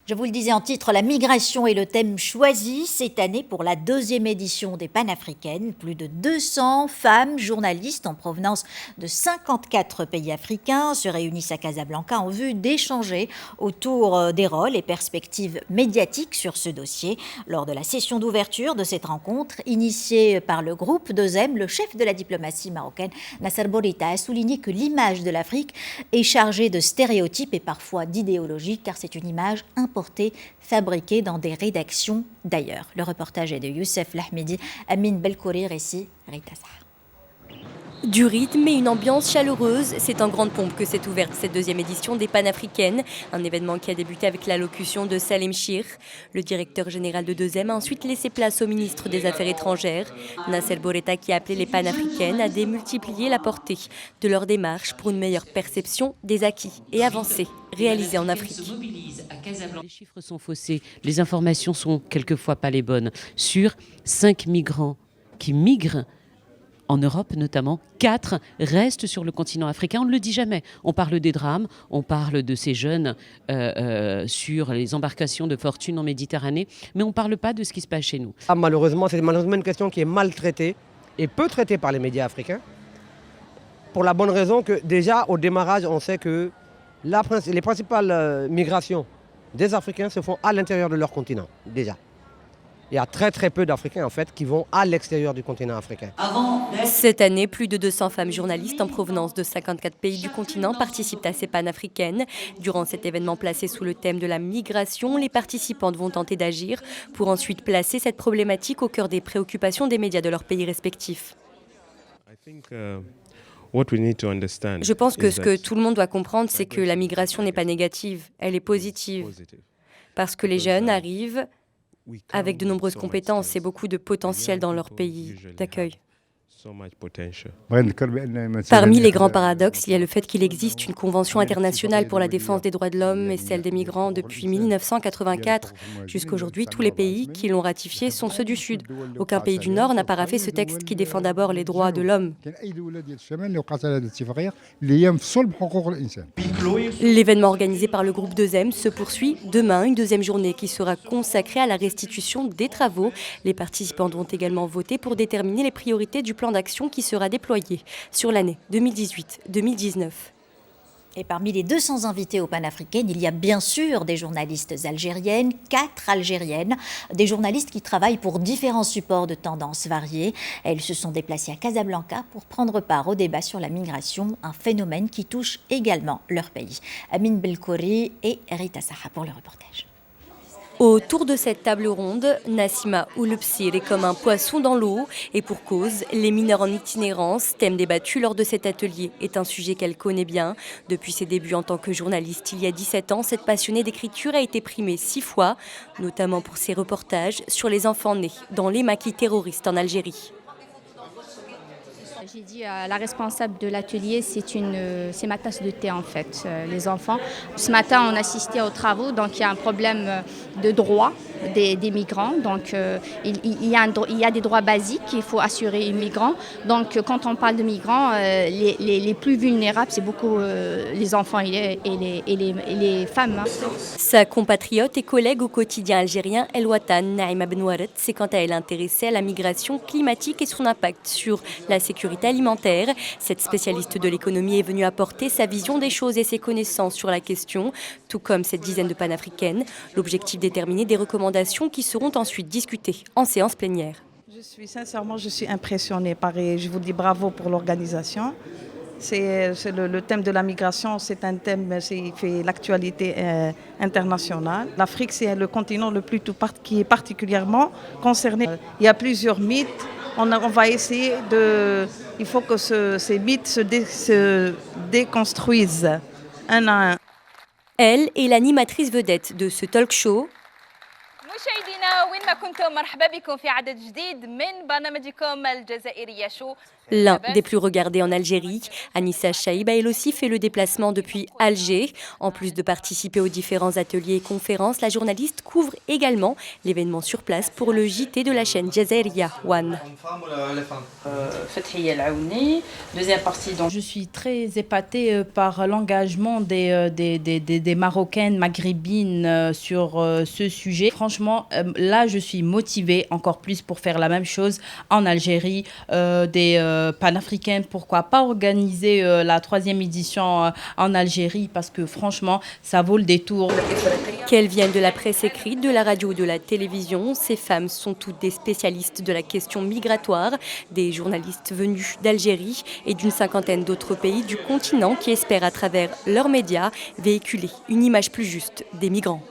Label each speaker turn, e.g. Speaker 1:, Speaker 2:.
Speaker 1: Je vous le disais en titre, la migration est le thème choisi cette année pour la deuxième édition des Panafricaines. Plus de 200 femmes journalistes en provenance de 54 pays africains se réunissent à Casablanca en vue d'échanger autour des rôles et perspectives médiatiques sur ce dossier. Lors de la session d'ouverture de cette rencontre, initiée par le groupe 2M, le chef de la diplomatie marocaine, Nasser Bourita, a souligné que l'image de l'Afrique est chargée de stéréotypes et parfois d'idéologie, car c'est une image importante fabriqués dans des rédactions d'ailleurs. Le reportage est de Youssef Lahmidi, Amin Belkouri, récit Rita Sahar.
Speaker 2: Du rythme et une ambiance chaleureuse, c'est en grande pompe que s'est ouverte cette deuxième édition des Panafricaines, un événement qui a débuté avec l'allocution de Salem Chir. Le directeur général de 2M a ensuite laissé place au ministre des Affaires étrangères, Nasser Bourita, qui a appelé les Panafricaines à démultiplier la portée de leur démarche pour une meilleure perception des acquis et avancées réalisées en Afrique.
Speaker 3: Les chiffres sont faussés, les informations sont quelquefois pas les bonnes. Sur 5 migrants qui migrent, en Europe notamment, 4 restent sur le continent africain. On ne le dit jamais. On parle des drames, on parle de ces jeunes sur les embarcations de fortune en Méditerranée, mais on ne parle pas de ce qui se passe chez nous.
Speaker 4: Malheureusement, c'est une question qui est mal traitée et peu traitée par les médias africains. Pour la bonne raison que déjà au démarrage, on sait que les principales migrations des Africains se font à l'intérieur de leur continent, déjà. Il y a très très peu d'Africains en fait qui vont à l'extérieur du continent africain.
Speaker 2: Cette année, plus de 200 femmes journalistes en provenance de 54 pays du continent participent à ces panafricaines. Durant cet événement placé sous le thème de la migration, les participantes vont tenter d'agir pour ensuite placer cette problématique au cœur des préoccupations des médias de leurs pays respectifs. Je pense que ce que tout le monde doit comprendre, c'est que la migration n'est pas négative, elle est positive. Parce que les jeunes arrivent avec de nombreuses compétences et beaucoup de potentiel dans leur pays d'accueil. Parmi les grands paradoxes, il y a le fait qu'il existe une convention internationale pour la défense des droits de l'homme et celle des migrants depuis 1984. Jusqu'à aujourd'hui, tous les pays qui l'ont ratifiée sont ceux du Sud. Aucun pays du Nord n'a paraphé ce texte qui défend d'abord les droits de l'homme. L'événement organisé par le groupe 2M se poursuit demain, une deuxième journée qui sera consacrée à la restitution des travaux. Les participants vont également voter pour déterminer les priorités du plan d'action qui sera déployé sur l'année 2018-2019.
Speaker 1: Et parmi les 200 invités aux Panafricaines, il y a bien sûr des journalistes algériennes, 4 algériennes, des journalistes qui travaillent pour différents supports de tendances variées. Elles se sont déplacées à Casablanca pour prendre part au débat sur la migration, un phénomène qui touche également leur pays. Amin Belkouri et Rita Sahar pour le reportage.
Speaker 2: Autour de cette table ronde, Nassima Oulepsir est comme un poisson dans l'eau et pour cause, les mineurs en itinérance, thème débattu lors de cet atelier, est un sujet qu'elle connaît bien. Depuis ses débuts en tant que journaliste il y a 17 ans, cette passionnée d'écriture a été primée 6 fois, notamment pour ses reportages sur les enfants nés dans les maquis terroristes en Algérie.
Speaker 5: J'ai dit à la responsable de l'atelier, c'est ma tasse de thé en fait, les enfants. Ce matin, on assistait aux travaux, donc il y a un problème de droit des migrants. Donc il y a des droits basiques qu'il faut assurer aux migrants. Donc quand on parle de migrants, les plus vulnérables, c'est beaucoup les enfants et les femmes.
Speaker 2: Sa compatriote et collègue au quotidien algérien El Watan, Naïma Benouaret, s'est quant à elle intéressée à la migration climatique et son impact sur la sécurité alimentaire. Cette spécialiste de l'économie est venue apporter sa vision des choses et ses connaissances sur la question, tout comme cette dizaine de panafricaines. L'objectif déterminer des recommandations qui seront ensuite discutées en séance plénière.
Speaker 6: Sincèrement, je suis impressionnée et je vous dis bravo pour l'organisation. C'est le thème de la migration, c'est un thème qui fait l'actualité internationale. L'Afrique, c'est le continent qui est particulièrement concerné. Il y a plusieurs mythes. On va essayer il faut que ces mythes se déconstruisent un à un.
Speaker 2: Elle est l'animatrice vedette de ce talk show.
Speaker 7: مشاهدينا وين ما كنتم مرحبا بكم في عدد جديد من برنامجكم الجزائرية شو.
Speaker 2: L'un des plus regardés en Algérie, Anissa Chaïb a elle aussi fait le déplacement depuis Alger. En plus de participer aux différents ateliers et conférences, la journaliste couvre également l'événement sur place pour le JT de la chaîne Jazairiya One.
Speaker 8: Deuxième partie. Donc, je suis très épatée par l'engagement des Marocaines, maghrébines sur ce sujet. Franchement, là, je suis motivée encore plus pour faire la même chose en Algérie, des panafricaines, pourquoi pas organiser la 3e édition en Algérie parce que franchement, ça vaut le détour.
Speaker 2: Qu'elles viennent de la presse écrite, de la radio ou de la télévision, ces femmes sont toutes des spécialistes de la question migratoire, des journalistes venus d'Algérie et d'une 50aine d'autres pays du continent qui espèrent à travers leurs médias véhiculer une image plus juste des migrants.